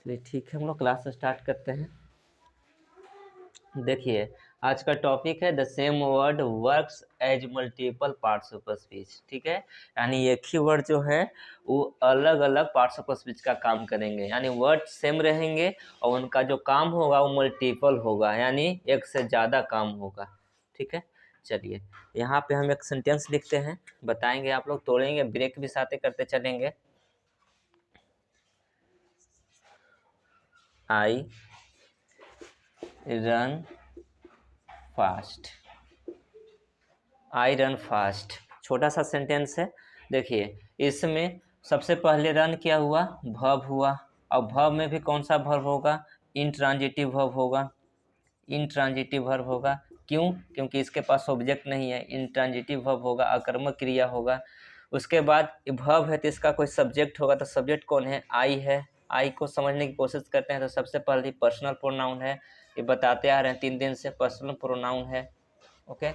चलिए ठीक है, हम लोग क्लास स्टार्ट करते हैं। देखिए, आज का टॉपिक है the same word works as multiple parts of speech. ठीक है, यानी एक ही वर्ड जो है वो अलग अलग पार्ट्स ऑफ स्पीच का काम करेंगे, यानी वर्ड सेम रहेंगे और उनका जो काम होगा वो मल्टीपल होगा, यानी एक से ज़्यादा काम होगा। ठीक है, चलिए यहाँ पे हम एक सेंटेंस लिखते हैं, बताएंगे, आप लोग तोड़ेंगे, ब्रेक भी साथ करते चलेंगे। I run fast, I run fast, छोटा सा सेंटेंस है। देखिए, इसमें सबसे पहले रन क्या हुआ, वर्ब हुआ, और वर्ब में भी कौन सा वर्ब होगा, इंट्रांजिटिव वर्ब होगा। इंट्रांजिटिव वर्ब होगा, क्यों? क्योंकि इसके पास ऑब्जेक्ट नहीं है, इंट्रांजिटिव वर्ब होगा, आकर्मक क्रिया होगा। उसके बाद वर्ब है तो इसका कोई सब्जेक्ट होगा, तो सब्जेक्ट कौन है, आई है। आई को समझने की कोशिश करते हैं तो सबसे पहले पर्सनल प्रोनाउन है, ये बताते आ रहे हैं 3 दिन से, पर्सनल प्रोनाउन है। ओके,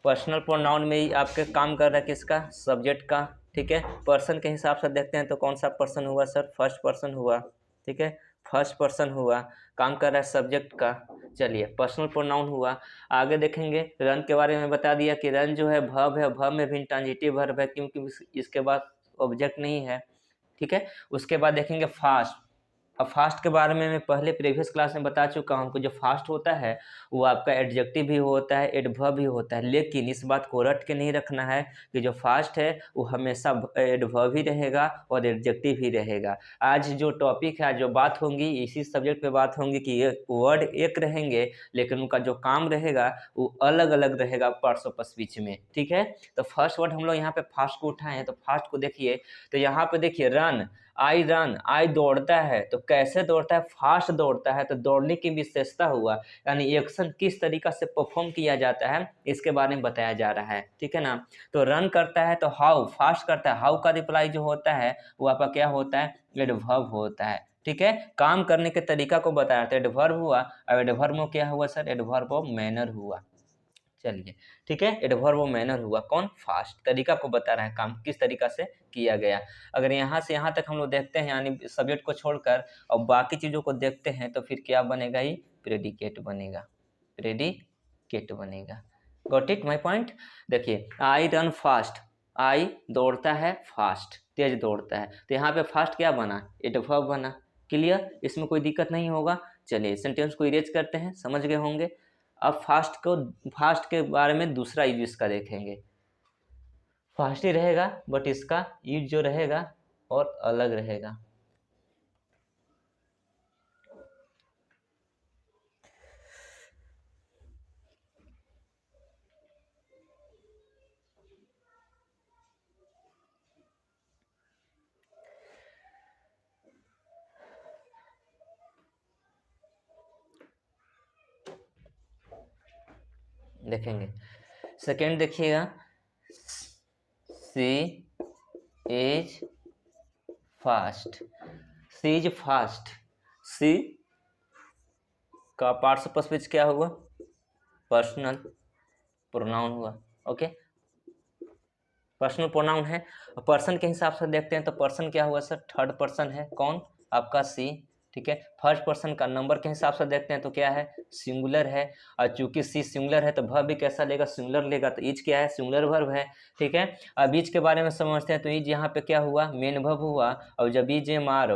पर्सनल प्रोनाउन में ही आपके काम कर रहा है किसका, सब्जेक्ट का। ठीक है, पर्सन के हिसाब से देखते हैं तो कौन सा पर्सन हुआ सर, फर्स्ट पर्सन हुआ। ठीक है, फर्स्ट पर्सन हुआ, काम कर रहा है सब्जेक्ट का। चलिए, पर्सनल प्रोनाउन हुआ। आगे देखेंगे, रन के बारे में बता दिया कि रन जो है वर्ब है, वर्ब में भी ट्रांजिटिव वर्ब है, क्योंकि इसके बाद ऑब्जेक्ट नहीं है। ठीक है, उसके बाद देखेंगे फास्ट। अब फास्ट के बारे में मैं पहले प्रीवियस क्लास में बता चुका हूँ कि जो फास्ट होता है वो आपका एडजेक्टिव भी होता है, एडवर्ब भी होता है, लेकिन इस बात को रट के नहीं रखना है कि जो फास्ट है वो हमेशा एडवर्ब ही रहेगा और एडजेक्टिव ही रहेगा। आज जो टॉपिक है, जो बात होंगी, इसी सब्जेक्ट पे बात होंगी कि ये वर्ड एक रहेंगे लेकिन उनका जो काम रहेगा वो अलग अलग रहेगा पार्ट्स ऑफ स्पीच में। ठीक है, तो फर्स्ट वर्ड हम लोग यहाँ पे फास्ट को उठाए हैं, तो फास्ट को देखिए, तो यहाँ पे देखिए रन, आई रन, आई दौड़ता है, तो कैसे दौड़ता है, फास्ट दौड़ता है, तो दौड़ने की विशेषता हुआ, यानी एक्शन किस तरीका से परफॉर्म किया जाता है इसके बारे में बताया जा रहा है। ठीक है ना, तो रन करता है तो हाउ, फास्ट करता है, हाउ का रिप्लाई जो होता है वो आपका क्या होता है, एडवर्ब होता है। ठीक है, काम करने के तरीका को बताया तो एडवर्ब हुआ, और एडवर्ब में क्या हुआ सर, एडवर्ब ऑफ मैनर हुआ। चलिए ठीक है, एडवर्ब ऑफ मैनर हुआ, कौन, फास्ट, तरीका को बता रहा है, काम किस तरीका से किया गया। अगर यहाँ से यहाँ तक हम लोग देखते हैं, यानी सब्जेक्ट को छोड़कर और बाकी चीज़ों को देखते हैं, तो फिर क्या बनेगा, ही प्रेडिकेट बनेगा, प्रेडिकेट बनेगा। Got it my point. देखिए, आई रन फास्ट, आई दौड़ता है फास्ट, तेज दौड़ता है, तो यहाँ पे फास्ट क्या बना, एडवर्ब बना। क्लियर, इसमें कोई दिक्कत नहीं होगा। चलिए सेंटेंस को इरेज करते हैं, समझ गए होंगे। अब फास्ट के बारे में दूसरा यूज इसका देखेंगे। फास्ट ही रहेगा बट इसका यूज जो रहेगा और अलग रहेगा। देखेंगे, सेकेंड देखिएगा, she is fast, she is fast, she का पार्ट्स ऑफ स्पीच क्या हुआ, पर्सनल प्रोनाउन हुआ। ओके, पर्सनल प्रोनाउन है, पर्सन के हिसाब से देखते हैं तो पर्सन क्या हुआ सर, थर्ड पर्सन है, कौन, आपका सी। ठीक है, फर्स्ट पर्सन का नंबर के हिसाब से देखते हैं तो क्या है, सिंगुलर है, और चूंकि सी सिंगुलर है तो वर्ब भी कैसा लेगा, सिंगुलर लेगा, तो ईज क्या है, सिंगुलर वर्ब है। ठीक है, अब ईज के बारे में समझते हैं, तो ईज यहाँ पे क्या हुआ, मेन वर्ब हुआ, और जब is am are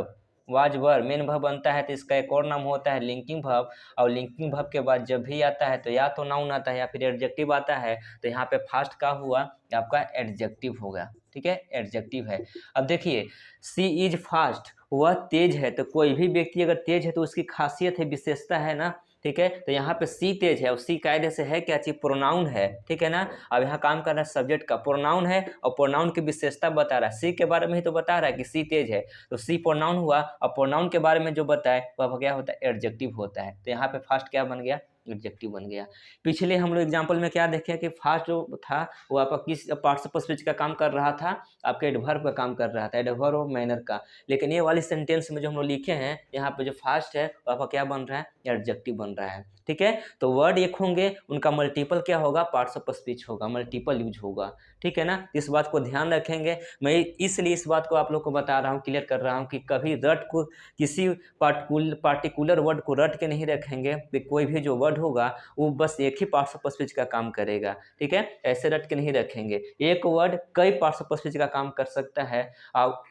was were main verb बनता है तो इसका एक और नाम होता है लिंकिंग वर्ब, और लिंकिंग वर्ब के बाद जब भी आता है तो या तो नाउन आता है या फिर एडजेक्टिव आता है, तो यहाँ पे फास्ट का हुआ आपका एडजेक्टिव होगा। ठीक है, एडजेक्टिव है। अब देखिए, सी इज फास्ट, वह तेज है, तो कोई भी व्यक्ति अगर तेज है तो उसकी खासियत है, विशेषता है ना। ठीक है, तो यहाँ पे सी तेज है, और सी कायदे से है क्या चीज, प्रोनाउन है। ठीक है ना, अब यहाँ काम कर रहा है सब्जेक्ट का, प्रोनाउन है और प्रोनाउन की विशेषता बता रहा है, सी के बारे में ही तो बता रहा है कि सी तेज है, तो सी प्रोनाउन हुआ, और प्रोनाउन के बारे में जो बताए वह क्या होता है, एडजेक्टिव होता है, तो यहाँ पे फास्ट क्या बन गया, एडजेक्टिव बन गया। पिछले हम लोग एग्जाम्पल में क्या देखे कि फास्ट जो था वो आपका किस पार्ट्स ऑफ स्पीच का काम कर रहा था, आपके एडवर्ब का काम कर रहा था, एडवर्ब ऑफ मैनर का। लेकिन ये वाली सेंटेंस में जो हम लोग लिखे हैं, यहाँ पे जो फास्ट है वो आपका क्या बन रहा है, एडजेक्टिव बन रहा है। ठीक है, तो वर्ड एक होंगे, उनका मल्टीपल क्या होगा, पार्ट्स ऑफ स्पीच होगा, मल्टीपल यूज होगा। ठीक है ना। इस बात को ध्यान रखेंगे। मैं इसलिए इस बात को आप लोग को बता रहा हूँ, क्लियर कर रहा हूँ कि कभी रट को किसी पार्टिकुलर वर्ड को रट के नहीं रखेंगे। कोई भी जो वर्ड होगा वो बस एक ही पार्ट्स ऑफ स्पीच का काम करेगा, ठीक है। ऐसे रट के नहीं रखेंगे। एक वर्ड कई पार्ट्स ऑफ स्पीच का काम कर सकता है। और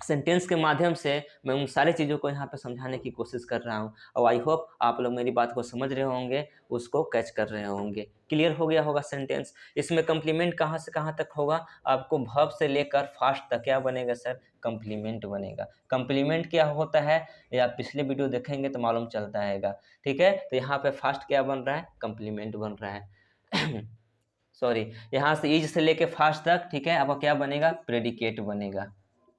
सेंटेंस के माध्यम से मैं उन सारी चीज़ों को यहाँ पे समझाने की कोशिश कर रहा हूँ, और आई होप आप लोग मेरी बात को समझ रहे होंगे, उसको कैच कर रहे होंगे। क्लियर हो गया होगा सेंटेंस। इसमें कंप्लीमेंट कहाँ से कहाँ तक होगा, आपको वर्ब से लेकर फास्ट तक क्या बनेगा सर, कंप्लीमेंट बनेगा। कंप्लीमेंट क्या होता है ये आप पिछले वीडियो देखेंगे तो मालूम चलता है, ठीक है। तो यहाँ पे फास्ट क्या बन रहा है, कंप्लीमेंट बन रहा है सॉरी, यहाँ से इज से लेके फास्ट तक, ठीक है, आपका क्या बनेगा, प्रेडिकेट बनेगा,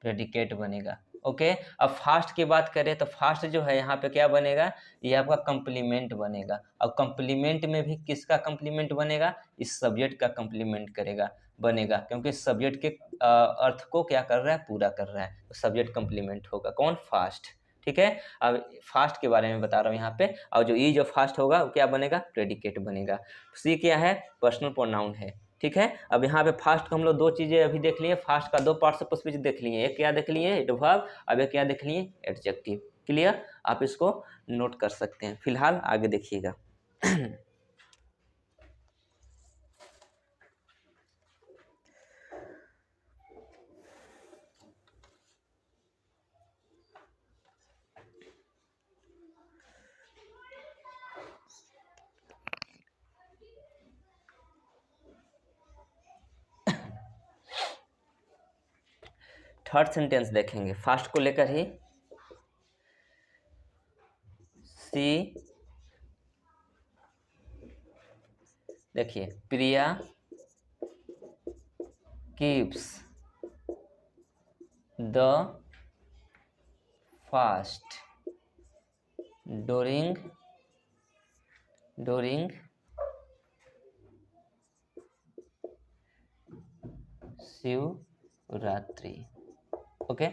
प्रेडिकेट बनेगा। ओके, अब फास्ट की बात करें तो फास्ट जो है यहाँ पे क्या बनेगा, ये आपका कंप्लीमेंट बनेगा। और कंप्लीमेंट में भी किसका कंप्लीमेंट बनेगा, इस सब्जेक्ट का कंप्लीमेंट करेगा बनेगा, क्योंकि सब्जेक्ट के अर्थ को क्या कर रहा है, पूरा कर रहा है, तो सब्जेक्ट कंप्लीमेंट होगा। कौन, फास्ट, ठीक है। अब फास्ट के बारे में बता रहा हूँ यहाँ पे। और जो ई जो फास्ट होगा वो क्या बनेगा, प्रेडिकेट बनेगा। सी क्या है, पर्सनल प्रोनाउन है, ठीक है। अब यहाँ पे फास्ट को हम लोग दो चीज़ें अभी देख लिए, फास्ट का दो पार्ट्स ऑफ स्पीच देख लिए। एक क्या देख लिए, एडवर्ब, अब एक क्या देख लिए, एडजेक्टिव। क्लियर, आप इसको नोट कर सकते हैं। फिलहाल आगे देखिएगा थर्ड सेंटेंस देखेंगे फास्ट को लेकर ही। सी, देखिए, Priya keeps the fast during Shivratri. Okay,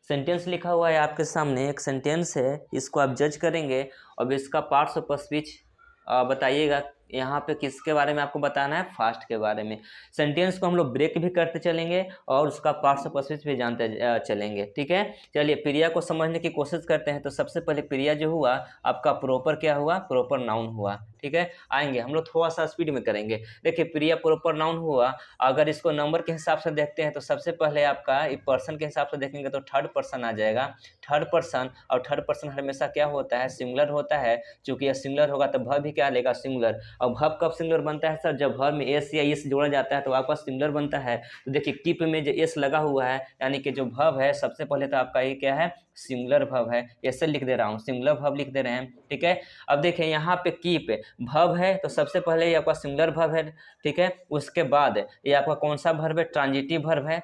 sentence लिखा हुआ है आपके सामने, एक सेंटेंस है, इसको आप जज करेंगे। अब इसका पार्ट्स ऑफ स्पीच बताइएगा। यहाँ पे किसके बारे में आपको बताना है, फास्ट के बारे में। सेंटेंस को हम लोग ब्रेक भी करते चलेंगे और उसका पार्ट्स ऑफ स्पीच भी जानते चलेंगे, ठीक है। चलिए प्रिया को समझने की कोशिश करते हैं। तो सबसे पहले प्रिया जो हुआ आपका प्रॉपर क्या हुआ, प्रॉपर नाउन हुआ, ठीक है। आएंगे हम लोग थोड़ा सा स्पीड में करेंगे। देखिए प्रिया प्रॉपर नाउन हुआ। अगर इसको नंबर के हिसाब से देखते हैं तो सबसे पहले आपका पर्सन के हिसाब से देखेंगे तो थर्ड पर्सन आ जाएगा, थर्ड पर्सन। और थर्ड पर्सन हमेशा क्या होता है, सिंगुलर होता है। चूंकि यह सिंगुलर होगा तो वर्ब भी क्या लेगा, सिंगुलर। और वर्ब कब सिंगुलर बनता है सर, जब वर्ब में एस या इस जोड़ा जाता है तो आपका सिंगुलर बनता है। तो देखिए कीप में जो एस लगा हुआ है, यानी कि जो वर्ब है सबसे पहले तो आपका ये क्या है, सिंगुलर वर्ब है। ऐसे लिख दे रहा हूँ, सिंगुलर वर्ब लिख दे रहे हैं, ठीक है। अब देखिए यहाँ पे कीप वर्ब है तो सबसे पहले ये आपका सिंगुलर वर्ब है, ठीक है। उसके बाद ये आपका कौन सा वर्ब है, ट्रांजिटिव वर्ब है।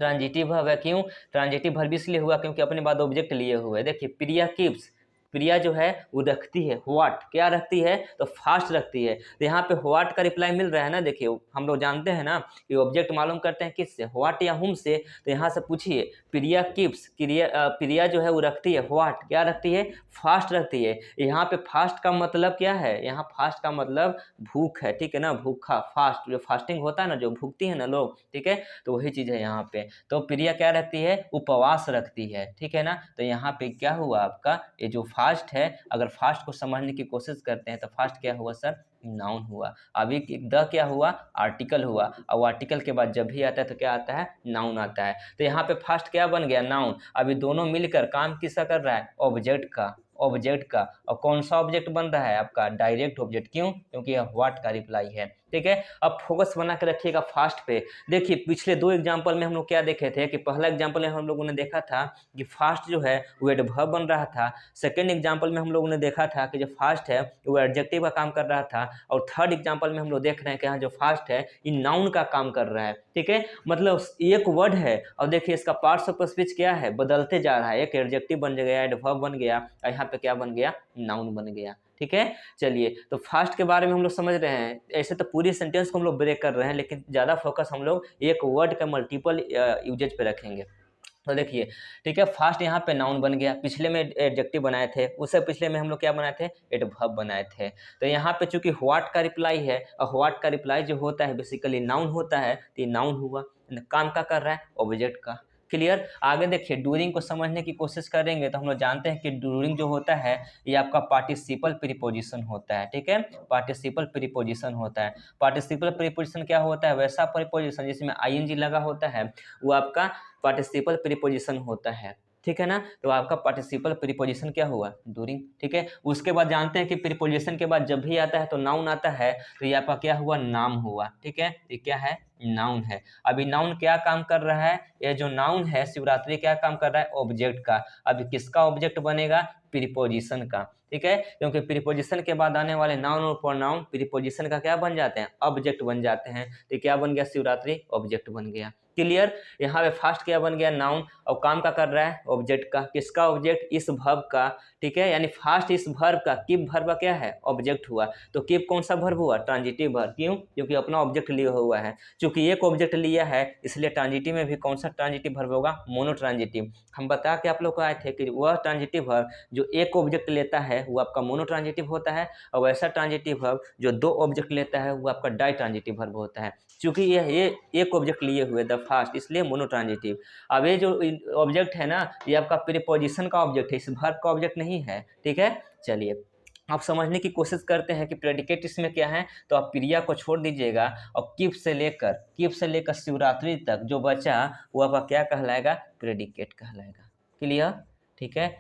ट्रांजिटिव वर्ब है, क्यों ट्रांजिटिव वर्ब इसलिए हुआ क्योंकि अपने बाद ऑब्जेक्ट लिए हुए हैं। देखिए प्रिया कीप्स, प्रिया जो है वो रखती है, व्हाट क्या रखती है, तो फास्ट रखती है। तो यहाँ पे व्हाट का रिप्लाई मिल रहा है ना। देखिए हम लोग जानते हैं ना कि ऑब्जेक्ट मालूम करते हैं किससे, व्हाट या हुम से। तो यहाँ से पूछिए, प्रिया कीप्स, प्रिया जो है वो रखती है, व्हाट क्या रखती है, फास्ट रखती है। यहाँ पे फास्ट का मतलब क्या है, यहाँ फास्ट का मतलब भूख है, ठीक है ना, भूखा, फास्ट जो फास्टिंग होता है ना, जो भूखती है ना लोग, ठीक है। तो वही चीज़ है यहाँ पे। तो प्रिया क्या रखती है, उपवास रखती है, ठीक है ना। तो यहाँ पे क्या हुआ आपका, ये जो फास्ट है, अगर फास्ट को समझने की कोशिश करते हैं तो फास्ट क्या हुआ सर, नाउन हुआ। अभी द क्या हुआ, आर्टिकल हुआ। और आर्टिकल के बाद जब भी आता है तो क्या आता है, नाउन आता है। तो यहाँ पे फास्ट क्या बन गया, नाउन। अभी दोनों मिलकर काम किसका कर रहा है, ऑब्जेक्ट का, ऑब्जेक्ट का। और कौन सा ऑब्जेक्ट बन रहा है आपका, डायरेक्ट ऑब्जेक्ट, क्यों, क्योंकि यह व्हाट का रिप्लाई है, ठीक है। अब फोकस बना के रखिएगा फास्ट पे। देखिए पिछले दो एग्जांपल में हम लोग क्या देखे थे कि पहला एग्जांपल में हम लोगों ने देखा था कि फास्ट जो है वो एडवर्ब बन रहा था। सेकंड एग्जांपल में हम लोगों ने देखा था कि जो फास्ट है वो एडजेक्टिव का काम कर रहा था। और थर्ड एग्जांपल में हम लोग देख रहे हैं कि यहाँ जो फास्ट है ये नाउन का काम कर रहा है, ठीक है। मतलब एक वर्ड है और देखिए इसका पार्ट्स ऑफ स्पीच क्या है, बदलते जा रहा है। एक एडजेक्टिव बन गया, एडवर्ब बन गया, और यहाँ पे क्या बन गया, नाउन बन गया, ठीक है। चलिए तो फास्ट के बारे में हम लोग समझ रहे हैं। ऐसे तो पूरी सेंटेंस को हम लोग ब्रेक कर रहे हैं, लेकिन ज़्यादा फोकस हम लोग एक वर्ड का मल्टीपल यूजेज पे रखेंगे। तो देखिए, ठीक है, फास्ट यहाँ पे नाउन बन गया, पिछले में एडजेक्टिव बनाए थे, उससे पिछले में हम लोग क्या बनाए थे, एडवर्ब बनाए थे। तो यहाँ पे चूंकि व्हाट का रिप्लाई है, और व्हाट का रिप्लाई जो होता है बेसिकली नाउन होता है, तो ये नाउन हुआ, काम का कर रहा है, ऑब्जेक्ट का। क्लियर। आगे देखिए, डूरिंग को समझने की कोशिश करेंगे तो हम लोग जानते हैं कि डूरिंग जो होता है ये आपका पार्टिसिपल प्रीपोजिशन होता है, ठीक है, पार्टिसिपल प्रीपोजिशन होता है। पार्टिसिपल प्रीपोजिशन क्या होता है, वैसा प्रीपोजिशन जिसमें आईएनजी लगा होता है, वो आपका पार्टिसिपल प्रीपोजिशन होता है, ठीक है ना। तो आपका पार्टिसिपल प्रीपोजिशन क्या हुआ, डूरिंग, ठीक है। उसके बाद जानते हैं कि प्रीपोजिशन के बाद जब भी आता है तो नाउन आता है, तो ये आपका क्या हुआ, नाम हुआ, ठीक है, ये क्या है, नाउन है। अभी नाउन क्या काम कर रहा है, ये जो नाउन है शिवरात्रि क्या काम कर रहा है, ऑब्जेक्ट का। अभी किसका ऑब्जेक्ट बनेगा, प्रीपोजिशन का, ठीक है, क्योंकि प्रीपोजिशन के बाद आने वाले नाउन और प्रोनाउन प्रीपोजिशन का क्या बन जाते हैं, ऑब्जेक्ट बन जाते हैं। तो क्या बन गया, शिवरात्रि ऑब्जेक्ट बन गया। क्लियर। यहाँ पे फास्ट क्या बन गया, नाउन, और काम का कर रहा है, ऑब्जेक्ट का। किसका ऑब्जेक्ट, इस वर्ब का, ठीक है, यानी फास्ट इस वर्ब का, कीप वर्ब का क्या है, ऑब्जेक्ट हुआ। तो कीप कौन सा वर्ब हुआ, ट्रांजिटिव वर्ब। क्यों, क्योंकि अपना ऑब्जेक्ट लिया हुआ है। चूंकि एक ऑब्जेक्ट लिया है इसलिए ट्रांजिटिव में भी कौन सा ट्रांजिटिव वर्ब होगा, मोनो ट्रांजिटिव। हम बता के आप लोग को आए थे कि वह ट्रांजिटिव वर्ब जो एक ऑब्जेक्ट लेता है वो आपका मोनो ट्रांजिटिव होता है, और वैसा ट्रांजिटिव वर्ब जो दो ऑब्जेक्ट लेता है वो आपका डाई ट्रांजिटिव वर्ब होता है। चूंकि ये एक ऑब्जेक्ट लिए हुए द फास्ट, इसलिए मोनो ट्रांजिटिव। अब ये जो ऑब्जेक्ट है ना, ये आपका प्रीपोजिशन का ऑब्जेक्ट है, इस वर्ब का ऑब्जेक्ट नहीं है, ठीक है। चलिए आप समझने की कोशिश करते हैं कि प्रेडिकेट इसमें क्या है, तो आप प्रिया को छोड़ दीजिएगा, और कीप से लेकर शिवरात्रि तक जो बचा वो आपका क्या कहलाएगा, प्रेडिकेट कहलाएगा। क्लियर, ठीक है।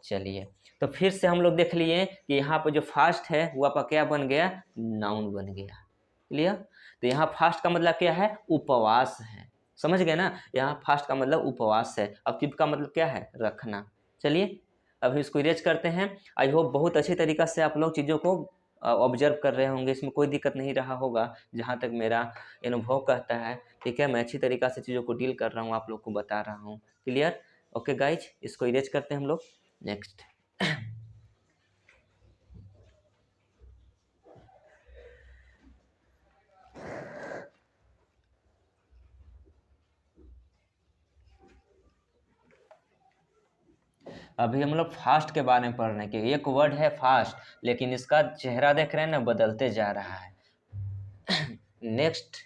चलिए, तो फिर से हम लोग देख लिए कि यहाँ पर जो फास्ट है वो आपका क्या बन गया, नाउन बन गया। क्लियर। तो यहाँ फास्ट का मतलब क्या है, उपवास है, समझ गए ना। यहाँ फास्ट का मतलब उपवास है, अब कीप का मतलब क्या है, रखना। चलिए अभी इसको इरेज करते हैं। आई होप बहुत अच्छी तरीक़ा से आप लोग चीज़ों को ऑब्जर्व कर रहे होंगे, इसमें कोई दिक्कत नहीं रहा होगा जहाँ तक मेरा अनुभव कहता है, ठीक है। मैं अच्छी तरीक़ा से चीज़ों को डील कर रहा हूँ, आप लोग को बता रहा हूँ। क्लियर, ओके गाइज, इसको इरेज करते हैं हम लोग। नेक्स्ट अभी हम लोग फास्ट के बारे में पढ़ रहे हैं कि एक वर्ड है फास्ट, लेकिन इसका चेहरा देख रहे हैं ना, बदलते जा रहा है। नेक्स्ट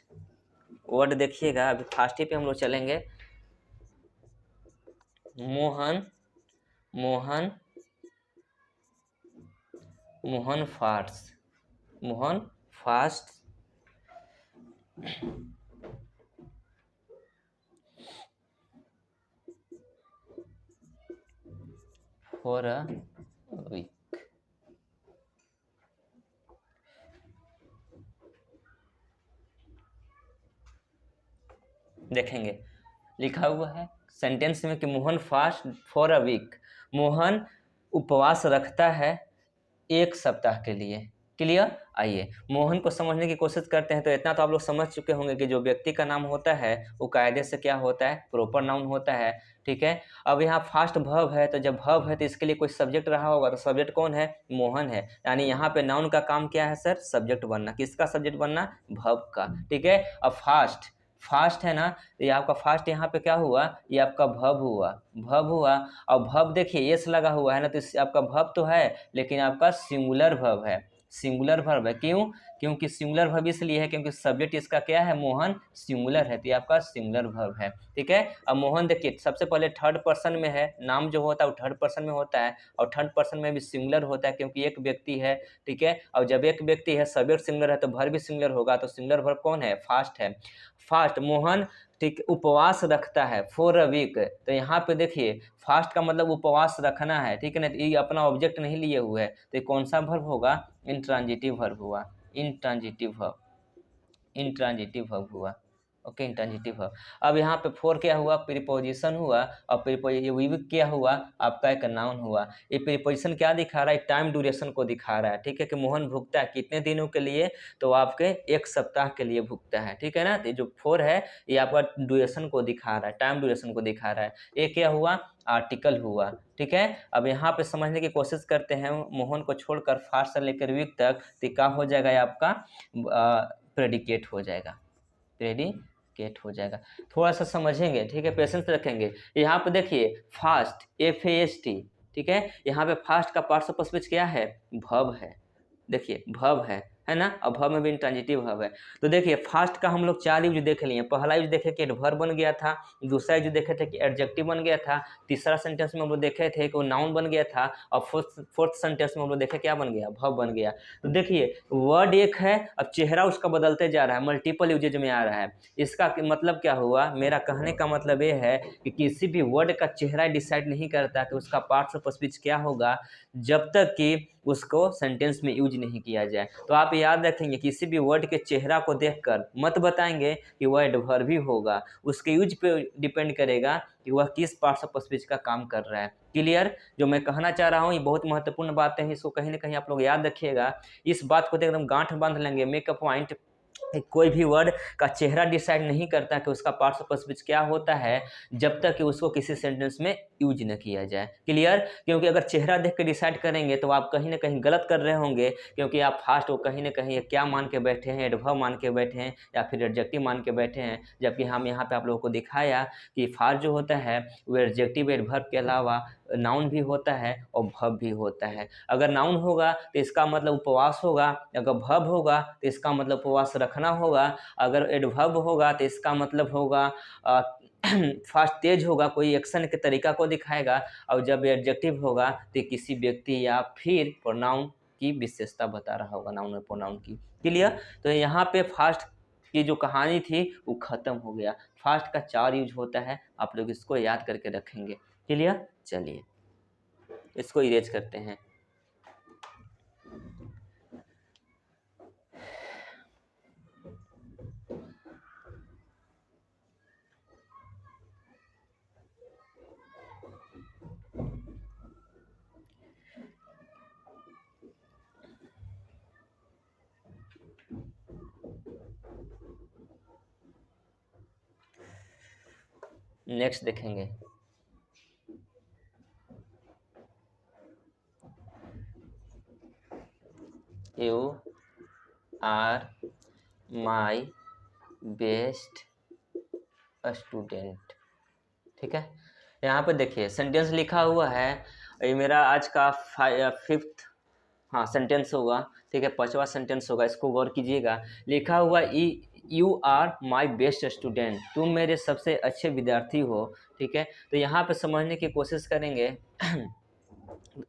वर्ड देखिएगा, अभी फास्ट ही पे हम लोग चलेंगे। Mohan, Mohan, Mohan fast, Mohan fast, for a week. देखेंगे लिखा हुआ है सेंटेंस में कि Mohan fast for a week, Mohan उपवास रखता है एक सप्ताह के लिए। क्लियर। आइए मोहन को समझने की कोशिश करते हैं। तो इतना तो आप लोग समझ चुके होंगे कि जो व्यक्ति का नाम होता है वो कायदे से क्या होता है, प्रॉपर नाउन होता है, ठीक है। अब यहाँ फास्ट वर्ब है, तो जब वर्ब है तो इसके लिए कोई सब्जेक्ट रहा होगा, तो सब्जेक्ट कौन है, मोहन है। यानी यहाँ पे नाउन का काम क्या है सर, सब्जेक्ट बनना। किसका सब्जेक्ट बनना, वर्ब का, ठीक है। अब फास्ट, फास्ट है ना, तो ये आपका फास्ट यहाँ पे क्या हुआ, ये आपका वर्ब हुआ, वर्ब हुआ। और वर्ब देखिए एस लगा हुआ है ना, तो आपका वर्ब तो है लेकिन आपका सिंगुलर वर्ब है, सिंगुलर वर्ब है। क्यों, क्योंकि सिंगुलर वर्ब इसलिए है क्योंकि सब्जेक्ट इसका क्या है, मोहन, सिंगुलर है, तो ये आपका सिंगुलर वर्ब है, ठीक है। अब मोहन देखिए सबसे पहले थर्ड पर्सन में है, नाम जो होता है वो थर्ड पर्सन में होता है, और थर्ड पर्सन में भी सिंगुलर होता है क्योंकि एक व्यक्ति है, ठीक है। और जब एक व्यक्ति है, सब्जेक्ट सिंगुलर है, तो वर्ब भी सिंगुलर होगा, तो सिंगुलर वर्ब कौन है, फास्ट है। फास्ट, मोहन, ठीक, उपवास रखता है फॉर अ वीक। तो यहाँ पे देखिए फास्ट का मतलब उपवास रखना है, ठीक है ना। ये अपना ऑब्जेक्ट नहीं लिए हुए है, तो ये कौन सा वर्ब होगा, इंट्रांजिटिव वर्ब हुआ, इंट्रांजिटिव वर्ब, इंट्रांजिटिव वर्ब हुआ, ओके, इंट्रांजिटिव वर्ब। अब यहाँ पे फोर क्या हुआ, प्रीपोजिशन हुआ, और प्रीपोजिशन क्या हुआ, आपका एक नाउन हुआ। ये प्रीपोजिशन क्या दिखा रहा है, टाइम ड्यूरेशन को दिखा रहा है, ठीक है, कि मोहन भुगता है कितने दिनों के लिए, तो आपके एक सप्ताह के लिए भुगता है, ठीक है ना। तो जो फोर है ये आपका ड्यूरेशन को दिखा रहा है, टाइम ड्यूरेशन को दिखा रहा है। ये क्या हुआ, आर्टिकल हुआ, ठीक है। अब यहाँ पे समझने की कोशिश करते हैं, मोहन को छोड़कर फास्ट से लेकर वीक तक, तो क्या हो जाएगा, ये आपका प्रेडिकेट हो जाएगा, प्रेडिकेट। गेट हो जाएगा। थोड़ा सा समझेंगे, ठीक है, पेशेंस रखेंगे। यहाँ पे देखिए फास्ट, FAST, ठीक है, यहाँ पे फास्ट का पार्ट्स ऑफ स्पीच क्या है, भव है। देखिए भव है ना, और भव में भी इंट्रांजिटिव भव है। तो देखिए फास्ट का हम लोग 4 यूज देख लिए। पहला यूज देखे कि एडवर्ब बन गया था, दूसरा यूज देखे थे कि एडजेक्टिव बन गया था, तीसरा सेंटेंस में हम लोग देखे थे कि वो नाउन बन गया था, और फोर्थ सेंटेंस में हम लोग देखे क्या बन गया, भव बन गया। तो देखिए वर्ड एक है, अब चेहरा उसका बदलते जा रहा है, मल्टीपल यूजेज में आ रहा है। इसका मतलब क्या हुआ, मेरा कहने का मतलब ये है कि किसी भी वर्ड का चेहरा डिसाइड नहीं करता कि उसका पार्ट्स ऑफ स्पीच क्या होगा, जब तक कि उसको सेंटेंस में यूज नहीं किया जाए। तो आप याद रखेंगे किसी भी वर्ड के चेहरा को देखकर मत बताएंगे कि वह एडवर्ब ही होगा, उसके यूज पे डिपेंड करेगा कि वह किस पार्ट्स ऑफ स्पीच का काम कर रहा है। क्लियर? जो मैं कहना चाह रहा हूँ ये बहुत महत्वपूर्ण बातें हैं, इसको कहीं ना कहीं आप लोग याद रखिएगा। इस बात को तो एकदम गांठ बांध लेंगे, मेक अ पॉइंट। कोई भी वर्ड का चेहरा डिसाइड नहीं करता कि उसका पार्ट्स ऑफ स्पीच क्या होता है, जब तक कि उसको किसी सेंटेंस में यूज न किया जाए। क्लियर? क्योंकि अगर चेहरा देख के डिसाइड करेंगे तो आप कहीं ना कहीं गलत कर रहे होंगे, क्योंकि आप फास्ट को कहीं ना कहीं क्या मान के बैठे हैं, एडवर्ब मान के बैठे हैं या फिर एडजेक्टिव मान के बैठे हैं। जबकि हम यहाँ पे आप लोगों को दिखाया कि फास्ट जो होता है वो एडजेक्टिव एडवर्ब के अलावा नाउन भी होता है और भव भी होता है। अगर नाउन होगा तो इसका मतलब उपवास होगा, अगर भव होगा तो इसका मतलब उपवास रखना होगा, अगर एडवर्ब होगा तो इसका मतलब होगा फास्ट तेज होगा, कोई एक्शन के तरीका को दिखाएगा, और जब एडजेक्टिव होगा तो किसी व्यक्ति या फिर प्रोनाउन की विशेषता बता रहा होगा, नाउन और प्रोनाउन की। क्लियर? तो यहाँ पे फास्ट की जो कहानी थी वो खत्म हो गया। फास्ट का 4 यूज होता है, आप लोग इसको याद करके रखेंगे। क्लियर? चलिए इसको इरेज करते हैं। नेक्स्ट देखेंगे, you are my best student. ठीक है, यहाँ पे देखिए सेंटेंस लिखा हुआ है, ये मेरा आज का 5th हाँ सेंटेंस होगा। ठीक है, 5वां सेंटेंस होगा, इसको गौर कीजिएगा। लिखा हुआ you are my best student, तुम मेरे सबसे अच्छे विद्यार्थी हो। ठीक है, तो यहाँ पे समझने की कोशिश करेंगे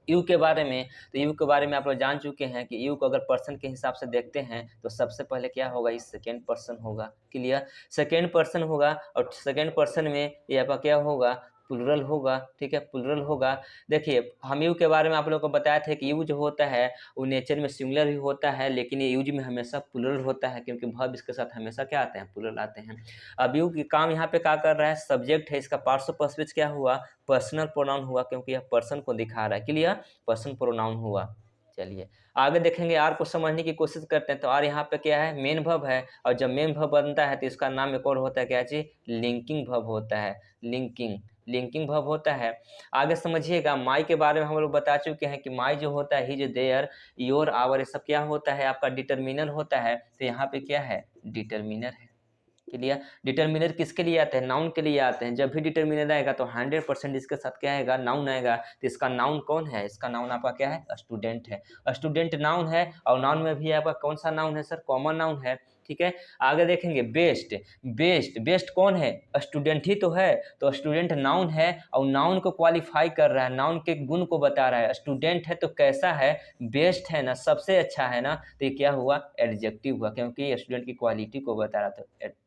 यू के बारे में। तो यू के बारे में आप लोग जान चुके हैं कि यू को अगर पर्सन के हिसाब से देखते हैं तो सबसे पहले क्या होगा, इस सेकेंड पर्सन होगा। क्लियर? सेकेंड पर्सन होगा, और सेकेंड पर्सन में ये आपका क्या होगा, प्लुरल होगा। ठीक है, प्लुरल होगा। देखिए हम यू के बारे में आप लोगों को बताया था कि यू जो होता है वो नेचर में सिंगुलर ही होता है, लेकिन ये यूज में हमेशा प्लुरल होता है, क्योंकि वर्ब इसके साथ हमेशा क्या आते हैं, प्लुरल आते हैं। अब यू की काम यहाँ पे क्या कर रहा है, सब्जेक्ट है, इसका पार्ट्स ऑफ स्पीच क्या हुआ, पर्सनल प्रोनाउन हुआ, क्योंकि यह पर्सन को दिखा रहा है। क्लियर? पर्सन प्रोनाउन हुआ। चलिए आगे देखेंगे, आर को समझने की कोशिश करते हैं। तो आर यहाँ पे क्या है, मेन वर्ब है, और जब मेन वर्ब बनता है तो इसका नाम एक और होता है, क्या चीज, लिंकिंग वर्ब होता है। लिंकिंग वर्ब होता है। आगे समझिएगा, माई के बारे में हम लोग बता चुके हैं कि माई जो होता है, हिज, देयर, योर, आवर, ये सब क्या होता है, आपका डिटर्मिनर होता है। तो यहाँ पे क्या है, डिटर्मिनर है। क्लियर? डिटर्मिनर किसके लिए आते हैं, नाउन के लिए आते हैं। जब भी डिटर्मिनर आएगा तो 100% इसके साथ क्या आएगा, नाउन आएगा। तो इसका नाउन कौन है, इसका नाउन आपका क्या है, स्टूडेंट है। स्टूडेंट नाउन है, और नाउन में भी आपका कौन सा नाउन है सर, कॉमन नाउन है। ठीक है, आगे देखेंगे बेस्ट। बेस्ट कौन है, स्टूडेंट ही तो है। तो स्टूडेंट नाउन है, और नाउन को क्वालिफाई कर रहा है, नाउन के गुण को बता रहा है। स्टूडेंट है तो कैसा है, बेस्ट है ना, सबसे अच्छा है ना। तो ये क्या हुआ, एडजेक्टिव हुआ, क्योंकि स्टूडेंट की क्वालिटी को बता रहा था,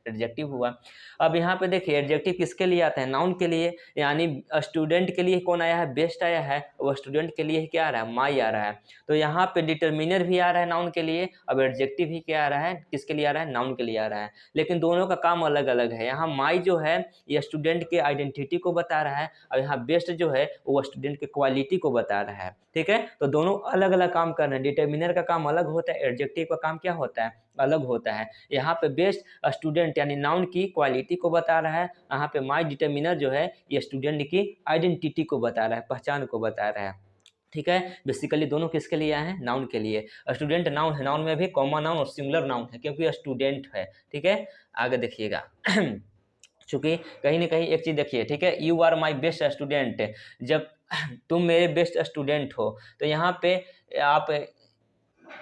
एडजेक्टिव हुआ। अब यहाँ पे देखिए एडजेक्टिव किसके लिए आते हैं, नाउन के लिए। यानी स्टूडेंट के लिए कौन आया है, बेस्ट आया है, वो स्टूडेंट के लिए क्या आ रहा है, माई आ रहा है। तो यहाँ पे डिटर्मिनर भी आ रहा है नाउन के लिए, अब एडजेक्टिव भी क्या आ रहा है, किसके लिए आ रहा है, नाउन के लिए आ रहा है। लेकिन दोनों का काम अलग अलग है। यहाँ माई जो है ये स्टूडेंट के आइडेंटिटी को बता रहा है, और यहाँ बेस्ट जो है वो स्टूडेंट के क्वालिटी को बता रहा है। ठीक है, तो दोनों अलग अलग काम कर रहे हैं। डिटर्मिनर का काम अलग होता है, एडजेक्टिव का काम क्या होता है, अलग होता है। यहाँ पे बेस्ट स्टूडेंट यानी नाउन की क्वालिटी को बता रहा है, यहाँ पे माई डिटर्मिनर जो है ये स्टूडेंट की आइडेंटिटी को बता रहा है, पहचान को बता रहा है। ठीक है। बेसिकली दोनों किसके लिए आए हैं, नाउन के लिए। स्टूडेंट नाउन है, नाउन में भी कॉमन नाउन और सिंगुलर नाउन है क्योंकि स्टूडेंट है। ठीक है, आगे देखिएगा चूंकि कहीं ना कहीं एक चीज देखिए, ठीक है, you are my best student, जब तुम मेरे बेस्ट स्टूडेंट हो तो यहाँ पे आप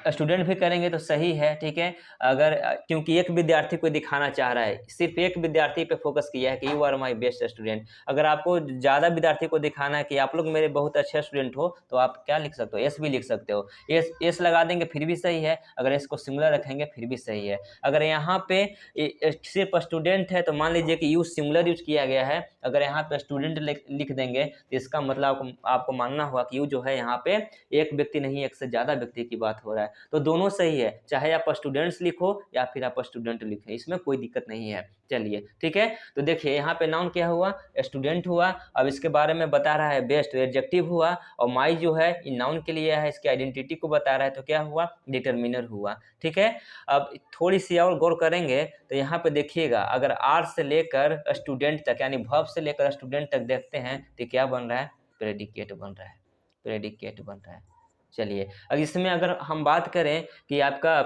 स्टूडेंट भी करेंगे तो सही है। ठीक है, अगर क्योंकि एक विद्यार्थी को दिखाना चाह रहा है, सिर्फ एक विद्यार्थी पे फोकस किया है कि you are my best student. अगर आपको ज़्यादा विद्यार्थी को दिखाना है कि आप लोग मेरे बहुत अच्छे स्टूडेंट हो तो आप क्या लिख सकते हो, एस भी लिख सकते हो। एस लगा देंगे फिर भी सही है, अगर एस को सिंगुलर रखेंगे फिर भी सही है। अगर यहाँ पे सिर्फ स्टूडेंट है तो मान लीजिए कि यूज सिंगुलर यूज किया गया है, अगर यहाँ पे स्टूडेंट लिख देंगे तो इसका मतलब आपको मानना होगा कि यू जो है यहाँ पे एक व्यक्ति नहीं, एक से ज़्यादा व्यक्ति की बात हो रहा है। तो दोनों सही है, चाहे आप स्टूडेंट्स लिखो या फिर आप स्टूडेंट लिखें, इसमें कोई दिक्कत नहीं है। चलिए ठीक है, तो देखिए यहाँ पे नाउन क्या हुआ, स्टूडेंट हुआ। अब इसके बारे में बता रहा है बेस्ट, तो एडजेक्टिव हुआ। और माई जो है इन नाउन के लिए है, इसकी आइडेंटिटी को बता रहा है, तो क्या हुआ, डिटर्मिनर हुआ। ठीक है, अब थोड़ी सी और गौर करेंगे तो यहाँ पे देखिएगा, अगर आर से लेकर स्टूडेंट तक यानी वर्ब से लेकर स्टूडेंट तक देखते हैं तो क्या बन रहा है, प्रेडिकेट बन रहा है, प्रेडिकेट बन रहा है। चलिए, अब इसमें अगर हम बात करें कि आपका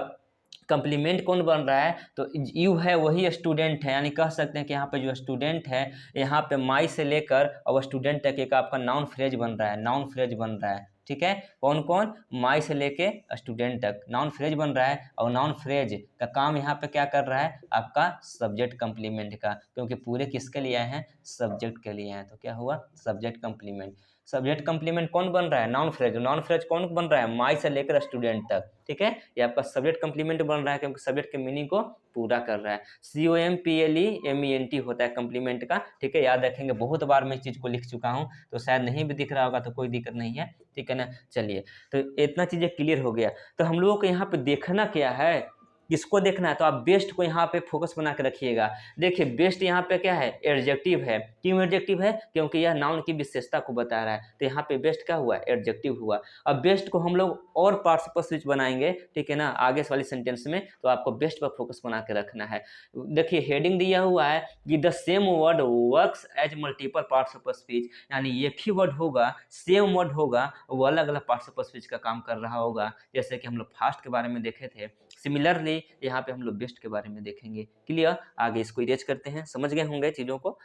कंप्लीमेंट कौन बन रहा है, तो यू है वही स्टूडेंट है, यानी कह सकते हैं कि यहाँ पे जो स्टूडेंट है, यहाँ पे माई से लेकर और स्टूडेंट तक एक आपका नाउन फ्रेज बन रहा है, नाउन फ्रेज बन रहा है। ठीक है, कौन कौन, माई से लेके स्टूडेंट तक नाउन फ्रेज बन रहा है। और नाउन फ्रेज का काम यहाँ पे क्या कर रहा है, आपका सब्जेक्ट कंप्लीमेंट का, क्योंकि पूरे किसके लिए हैं, सब्जेक्ट के लिए हैं। तो क्या हुआ, सब्जेक्ट कंप्लीमेंट। सब्जेक्ट कंप्लीमेंट कौन बन रहा है, नाउन फ्रेज। नाउन फ्रेज कौन बन रहा है, माई से लेकर स्टूडेंट तक। ठीक है, ये आपका सब्जेक्ट कंप्लीमेंट बन रहा है क्योंकि सब्जेक्ट के मीनिंग को पूरा कर रहा है। COMPLEMENT होता है कंप्लीमेंट का। ठीक है, याद रखेंगे, बहुत बार मैं इस चीज को लिख चुका हूँ, तो शायद नहीं भी दिख रहा होगा तो कोई दिक्कत नहीं है। ठीक है ना, चलिए, तो इतना चीजें क्लियर हो गया। तो हम लोगों को यहाँ पे देखना क्या है, किसको देखना है, तो आप बेस्ट को यहाँ पे फोकस बना के रखिएगा। देखिए बेस्ट यहाँ पे क्या है, एडजेक्टिव है। क्यों एडजेक्टिव है, क्योंकि यह नाउन की विशेषता को बता रहा है, तो यहाँ पे बेस्ट क्या हुआ, एडजेक्टिव हुआ। अब बेस्ट को हम लोग और पार्टिसिपल स्विच बनाएंगे, ठीक है ना, आगे वाली सेंटेंस में, तो आपको बेस्ट पर फोकस बना के रखना है। देखिए हेडिंग दिया हुआ है कि the same word works as multiple participle speech, यानी एक ही वर्ड होगा, सेम वर्ड होगा, वो अलग अलग पार्टिसिपल स्पीच का काम कर रहा होगा। जैसे कि हम लोग फास्ट के बारे में देखे थे, सिमिलरली यहाँ पे हम लोग बेस्ट के बारे में देखेंगे। क्लियर, आगे इसको इरेज करते हैं, समझ गए होंगे चीजों को।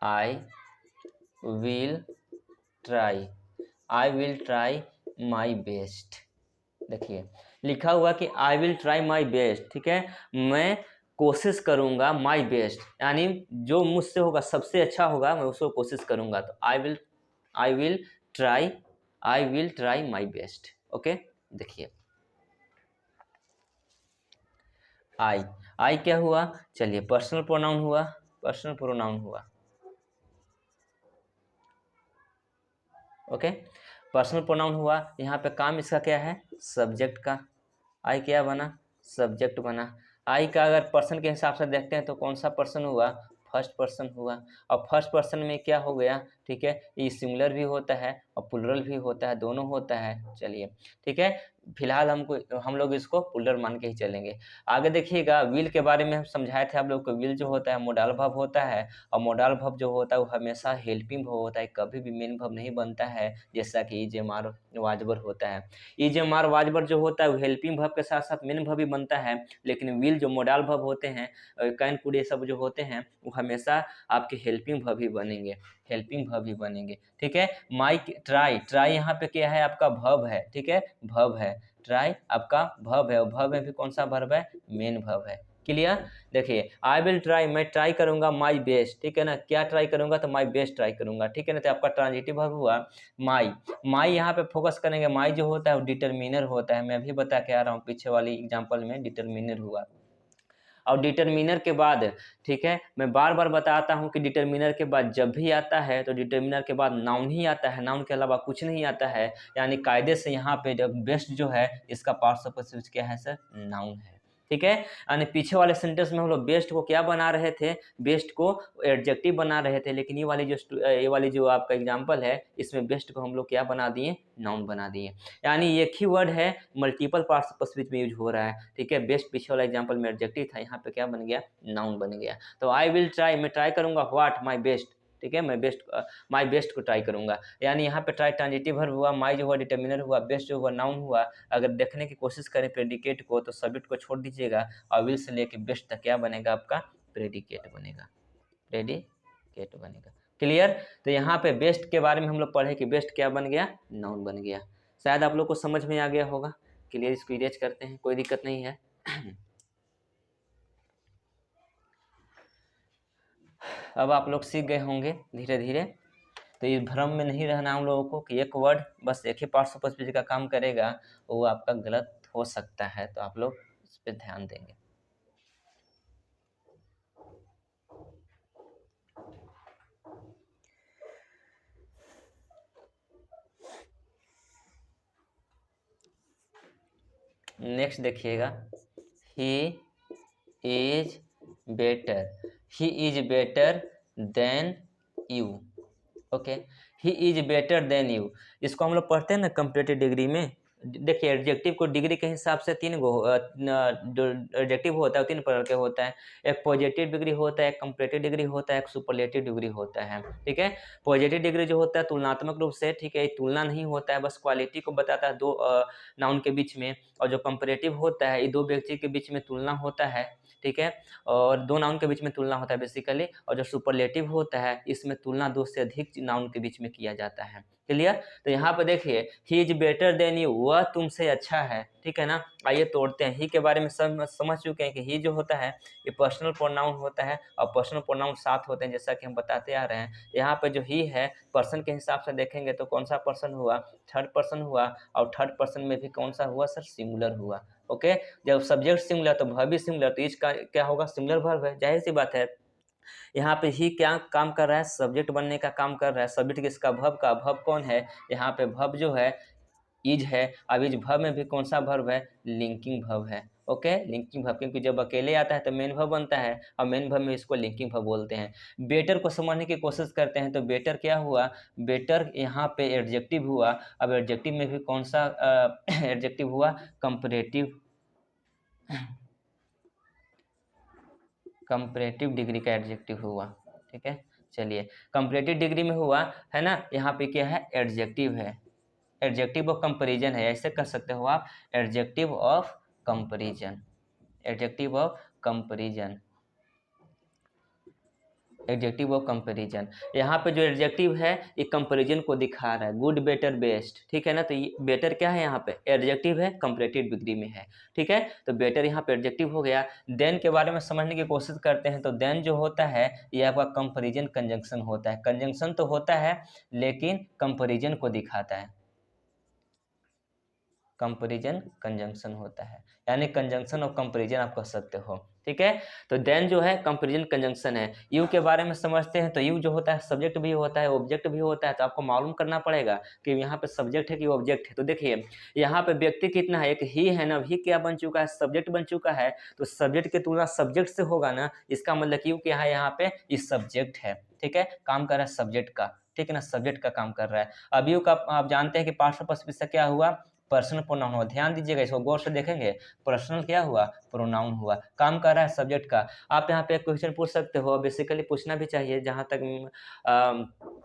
I will try, I will try my best. देखिए लिखा हुआ कि I will try my best. ठीक है, मैं कोशिश करूंगा, माई बेस्ट यानी जो मुझसे होगा सबसे अच्छा होगा, मैं उसको कोशिश करूंगा। तो I will try, I will try my best. Okay, देखिए आई क्या हुआ, चलिए पर्सनल प्रोनाउन हुआ, पर्सनल प्रोनाउन हुआ। ओके, पर्सनल प्रोनाउन हुआ। यहाँ पे काम इसका क्या है, सब्जेक्ट का। आई क्या बना, सब्जेक्ट बना। आई का अगर पर्सन के हिसाब से देखते हैं तो कौन सा पर्सन हुआ, फर्स्ट पर्सन हुआ। और फर्स्ट पर्सन में क्या हो गया, ठीक है, ये सिंगुलर भी होता है और प्लुरल भी होता है, दोनों होता है। चलिए ठीक है, फिलहाल हम लोग इसको प्लुरल मान के ही चलेंगे। आगे देखिएगा, विल के बारे में हम समझाए थे आप लोग को। विल जो होता है मोडाल वर्ब होता है, और मोडाल वर्ब जो होता है वो हमेशा हेल्पिंग वर्ब होता है, कभी भी मेन वर्ब नहीं बनता है, जैसा कि इजेमार वाजबर होता है। इजेमार वाजबर जो होता है वो हेल्पिंग वर्ब के साथ साथ मेन वर्ब भी बनता है, लेकिन विल जो मोडाल वर्ब होते हैं, कैन कुड ये सब जो होते हैं, वो हमेशा आपके हेल्पिंग वर्ब ही बनेंगे, हेल्पिंग वर्ब ही बनेंगे। ठीक है, माई ट्राई, ट्राई यहाँ पे क्या है, आपका वर्ब है। ठीक है, वर्ब है, ट्राई आपका वर्ब है, और वर्ब में भी कौन सा वर्ब है, मेन वर्ब है। क्लियर, देखिए आई विल ट्राई, मैं ट्राई करूंगा माई बेस्ट। ठीक है ना, क्या ट्राई करूंगा, तो माई बेस्ट ट्राई करूंगा। ठीक है ना, तो आपका ट्रांजिटिव वर्ब हुआ माई। माई यहाँ पे फोकस करेंगे, माई जो होता है वो डिटरमिनर होता है, मैं अभी बता के आ रहा हूँ, पीछे वाली एग्जाम्पल में डिटरमिनर हुआ। और डिटरमिनर के बाद, ठीक है, मैं बार बार बताता हूँ कि डिटरमिनर के बाद जब भी आता है तो डिटरमिनर के बाद नाउन ही आता है, नाउन के अलावा कुछ नहीं आता है। यानी कायदे से यहाँ पे जब बेस्ट जो है इसका पार्ट्स ऑफ स्पीच क्या है सर, नाउन है। ठीक है। यानी पीछे वाले सेंटेंस में हम लोग बेस्ट को क्या बना रहे थे, बेस्ट को एडजेक्टिव बना रहे थे, लेकिन ये वाली जो आपका एग्जांपल है, इसमें बेस्ट को हम लोग क्या बना दिए, नाउन बना दिए। यानी एक ही वर्ड है, मल्टीपल पार्टिसिपल स्पीच में यूज हो रहा है। ठीक है, बेस्ट पीछे वाला एग्जांपल में एडजेक्टिव था, यहाँ पे क्या बन गया, नाउन बन गया। तो आई विल ट्राई, मैं ट्राई करूंगा, व्हाट, माई बेस्ट। ठीक है, मैं बेस्ट, माई बेस्ट को ट्राई करूंगा। यानी यहाँ पे ट्राई ट्रांजिटिव वर्ब हुआ, माई जो हुआ डिटर्मिनर हुआ, बेस्ट जो हुआ नाउन हुआ। अगर देखने की कोशिश करें प्रेडिकेट को, तो सब्जेक्ट को छोड़ दीजिएगा और विल से लेके बेस्ट तक क्या बनेगा, आपका प्रेडिकेट बनेगा, प्रेडिकेट बनेगा। क्लियर। तो यहाँ पे बेस्ट के बारे में हम लोग पढ़े कि बेस्ट क्या बन गया, नाउन बन गया। शायद आप लोग को समझ में आ गया होगा। क्लियर, इसको इरेज करते हैं, कोई दिक्कत नहीं है। अब आप लोग सीख गए होंगे धीरे धीरे। तो इस भ्रम में नहीं रहना हम लोगों को कि एक वर्ड बस एक ही पार्ट्सिपल स्पीच का काम करेगा, वो आपका गलत हो सकता है। तो आप लोग इस पर ध्यान देंगे। नेक्स्ट देखिएगा, ही is better, he is better than you. Okay, he is better than you, इसको हम लोग पढ़ते हैं ना कंपैरेटिव डिग्री में। देखिए एडजेक्टिव को डिग्री के हिसाब से तीन गो जो एडजेक्टिव होता है वो तीन प्रकार के होता है। एक पॉजिटिव डिग्री होता है, एक कंपैरेटिव डिग्री होता है, एक सुपरलेटिव डिग्री होता है। ठीक है, पॉजिटिव डिग्री जो होता है तुलनात्मक रूप से, ठीक है, तुलना नहीं होता है, बस क्वालिटी को बताता है दो नाउन के बीच में। और जो कंपैरेटिव होता है, ये दो व्यक्ति के बीच में तुलना होता है। ठीक है, और दो नाउन के बीच में तुलना होता है बेसिकली। और जो सुपरलेटिव होता है, इसमें तुलना दो से अधिक नाउन के बीच में किया जाता है। क्लियर। तो यहाँ पर देखिए, he is better than you, वह तुमसे अच्छा है। ठीक है ना। आइए तोड़ते हैं। ही के बारे में समझ चुके हैं कि ही जो होता है ये पर्सनल प्रोनाउन होता है, और पर्सनल प्रोनाउन 7 होते हैं जैसा कि हम बताते आ रहे हैं। यहाँ पे जो ही है पर्सन के हिसाब से देखेंगे तो कौन सा पर्सन हुआ, थर्ड पर्सन हुआ। और थर्ड पर्सन में भी कौन सा हुआ सर, सिंगुलर हुआ। ओके, जब सब्जेक्ट सिंगुलर तो वर्ब भी सिंगुलर, तो इसका क्या होगा, सिंगुलर वर्ब है, जाहिर सी बात है। यहाँ पे ही क्या काम कर रहा है, सब्जेक्ट बनने का काम कर रहा है। सब्जेक्ट किसका, वर्ब का। वर्ब कौन है, यहाँ पे वर्ब जो है इज है। अब इज वर्ब में भी कौन सा वर्ब है, लिंकिंग वर्ब है। ओके, लिंकिंग वर्ब, क्योंकि जब अकेले आता है तो मेन वर्ब बनता है, और मेन वर्ब में इसको लिंकिंग वर्ब बोलते हैं। बेटर को समझने की कोशिश करते हैं, तो बेटर क्या हुआ, बेटर यहाँ पे एडजेक्टिव हुआ। अब एडजेक्टिव में भी कौन सा एडजेक्टिव हुआ, कंपैरेटिव, कंपैरेटिव डिग्री का एडजेक्टिव हुआ। ठीक है, चलिए कंपैरेटिव डिग्री में हुआ है ना। यहाँ पे क्या है, एडजेक्टिव है, एडजेक्टिव ऑफ कंपैरिजन है, ऐसे कर सकते हो आप, adjective of comparison, adjective of comparison, adjective of comparison. यहाँ पे जो एडजेक्टिव है ये कंपैरिजन को दिखा रहा है, गुड बेटर बेस्ट। ठीक है ना। तो ये बेटर क्या है, यहाँ पे एडजेक्टिव है, कंपैरेटिव डिग्री में है। ठीक है, तो बेटर यहाँ पे एडजेक्टिव हो गया। देन के बारे में समझने की कोशिश करते हैं, तो देन जो होता है ये आपका कंपैरिजन कंजंक्शन होता है। कंजंक्शन तो होता है लेकिन कंपैरिजन को दिखाता है, कंपैरिजन कंजंक्शन होता है, यानी कंजंक्शन और कंपैरिजन आप कह सकते हो। ठीक है, तो देन जो है कंपैरिजन कंजंक्शन है। यू के बारे में समझते हैं, तो यू जो होता है सब्जेक्ट भी होता है, ऑब्जेक्ट भी होता है। तो आपको मालूम करना पड़ेगा कि यहाँ पे सब्जेक्ट है कि ऑब्जेक्ट है। तो देखिए यहाँ पे व्यक्ति कितना है, एक ही है ना, ही क्या बन चुका है, सब्जेक्ट बन चुका है। तो सब्जेक्ट की तुलना सब्जेक्ट से होगा ना, इसका मतलब यू क्या है, यहाँ पे इस सब्जेक्ट है। ठीक है, काम कर रहा है सब्जेक्ट का। ठीक है ना, सब्जेक्ट का काम कर रहा है। अब यू का आप जानते हैं कि पार्टिसिपल स्पीच से क्या हुआ, पर्सनल प्रोनाउन हुआ। ध्यान दीजिएगा, इसको गौर से देखेंगे। पर्सनल क्या हुआ, प्रोनाउन हुआ, काम कर रहा है सब्जेक्ट का। आप यहाँ पे एक क्वेश्चन पूछ सकते हो, बेसिकली पूछना भी चाहिए, जहाँ तक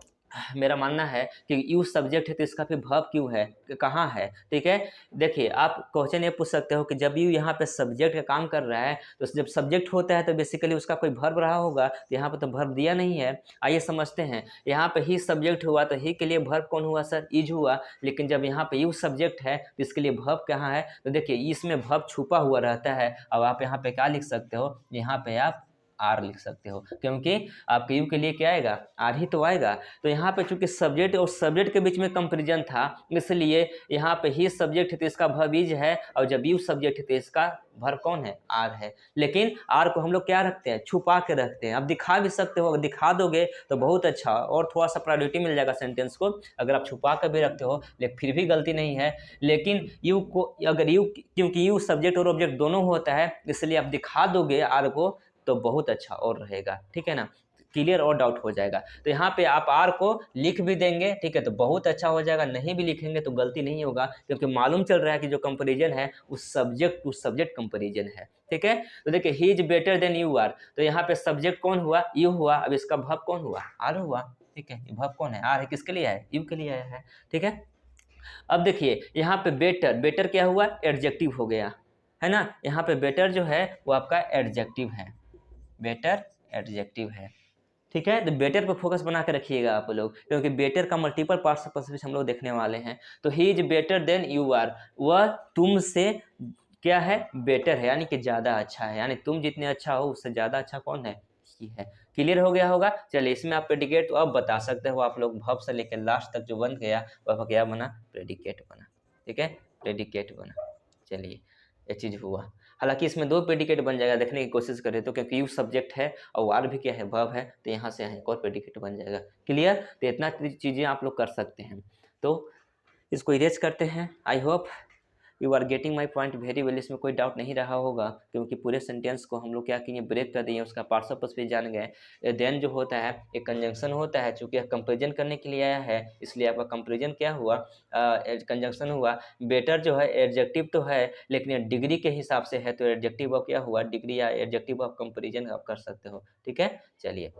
मेरा मानना है कि यू सब्जेक्ट है तो इसका फिर वर्ब क्यों है, कहाँ है। ठीक है, देखिए आप क्वेश्चन ये पूछ सकते हो कि जब यू यहाँ पे सब्जेक्ट का काम कर रहा है, तो जब सब्जेक्ट होता है तो बेसिकली उसका कोई वर्ब रहा होगा, तो यहाँ पे तो वर्ब दिया नहीं है। आइए समझते हैं, यहाँ पे ही सब्जेक्ट हुआ तो ही के लिए वर्ब कौन हुआ सर, इज हुआ। लेकिन जब यहाँ पे यू सब्जेक्ट है तो इसके लिए वर्ब कहाँ है, तो देखिए इसमें वर्ब छुपा हुआ रहता है। अब आप यहाँ पे क्या लिख सकते हो, यहाँ पे आप आर लिख सकते हो, क्योंकि आपके यू के लिए क्या आएगा, आर ही तो आएगा। तो यहाँ पे चूंकि सब्जेक्ट और सब्जेक्ट के बीच में कंपेरिजन था, इसलिए यहाँ पे ही सब्जेक्ट है तो इसका वर्ब इज है, और जब यू सब्जेक्ट है तो इसका वर्ब कौन है, आर है। लेकिन आर को हम लोग क्या रखते हैं, छुपा के रखते हैं। अब दिखा भी सकते हो, अगर दिखा दोगे तो बहुत अच्छा, और थोड़ा सा प्रायोरिटी मिल जाएगा सेंटेंस को, अगर आप छुपा कर भी रखते हो, लेकिन फिर भी गलती नहीं है। लेकिन यू को अगर यू, क्योंकि यू सब्जेक्ट और ऑब्जेक्ट दोनों होता है, इसलिए आप दिखा दोगे आर को तो बहुत अच्छा और रहेगा, ठीक है ना, क्लियर और डाउट हो जाएगा। तो यहाँ पे आप आर को लिख भी देंगे, ठीक है, तो बहुत अच्छा हो जाएगा। नहीं भी लिखेंगे तो गलती नहीं होगा, क्योंकि मालूम चल रहा है कि जो कंपैरिजन है उस सब्जेक्ट टू सब्जेक्ट कंपैरिजन है, ठीक है। तो देखिए he is better than you are, तो यहाँ पे सब्जेक्ट कौन हुआ, यू हुआ, अब इसका वर्ब कौन हुआ, आर हुआ, ठीक है। वर्ब कौन है, आर है, किसके लिए है, यू के लिए आया है, ठीक है। अब देखिए यहाँ पे बेटर, बेटर क्या हुआ, एडजेक्टिव हो गया, है ना। यहाँ पे बेटर जो है वो आपका एडजेक्टिव है, बेटर एडजेक्टिव है, ठीक है। तो बेटर पर फोकस बना के रखिएगा आप लोग, क्योंकि बेटर का मल्टीपल पार्ट्स ऑफ हम लोग देखने वाले हैं। तो he is better than you are, वह तुमसे क्या है, बेटर है, यानी कि ज़्यादा अच्छा है, यानी तुम जितने अच्छा हो उससे ज़्यादा अच्छा कौन है, ही है। क्लियर हो गया होगा। चलिए इसमें आप प्रेडिकेट तो अब बता सकते हो आप लोग, वर्ब से लेकर लास्ट तक जो बन गया वह क्या बना, प्रेडिकेट बना, ठीक है, प्रेडिकेट बना। चलिए ये चीज़ हुआ। हालांकि इसमें दो प्रेडिकेट बन जाएगा, देखने की कोशिश करें तो, क्योंकि यू सब्जेक्ट है और आर भी क्या है, वर्ब है, तो यहाँ से यहाँ एक और प्रेडिकेट बन जाएगा। क्लियर, तो इतना चीज़ें आप लोग कर सकते हैं। तो इसको इरेज करते हैं। I hope you are getting my point very well, इसमें कोई डाउट नहीं रहा होगा, क्योंकि पूरे सेंटेंस को हम लोग क्या किए, ब्रेक कर दिए, उसका पार्ट्स ऑफ स्पीच जान गए। देन जो होता है एक कंजंक्शन होता है, चूंकि यह कंपेरिजन करने के लिए आया है, इसलिए आपका कंपेरिजन क्या हुआ, कंजंक्शन हुआ। बेटर जो है एडजेक्टिव तो है, लेकिन डिग्री के हिसाब से है, तो एडजेक्टिव ऑफ क्या हुआ, डिग्री, या एडजेक्टिव ऑफ कंपेरिजन आप कर सकते हो, ठीक है। चलिए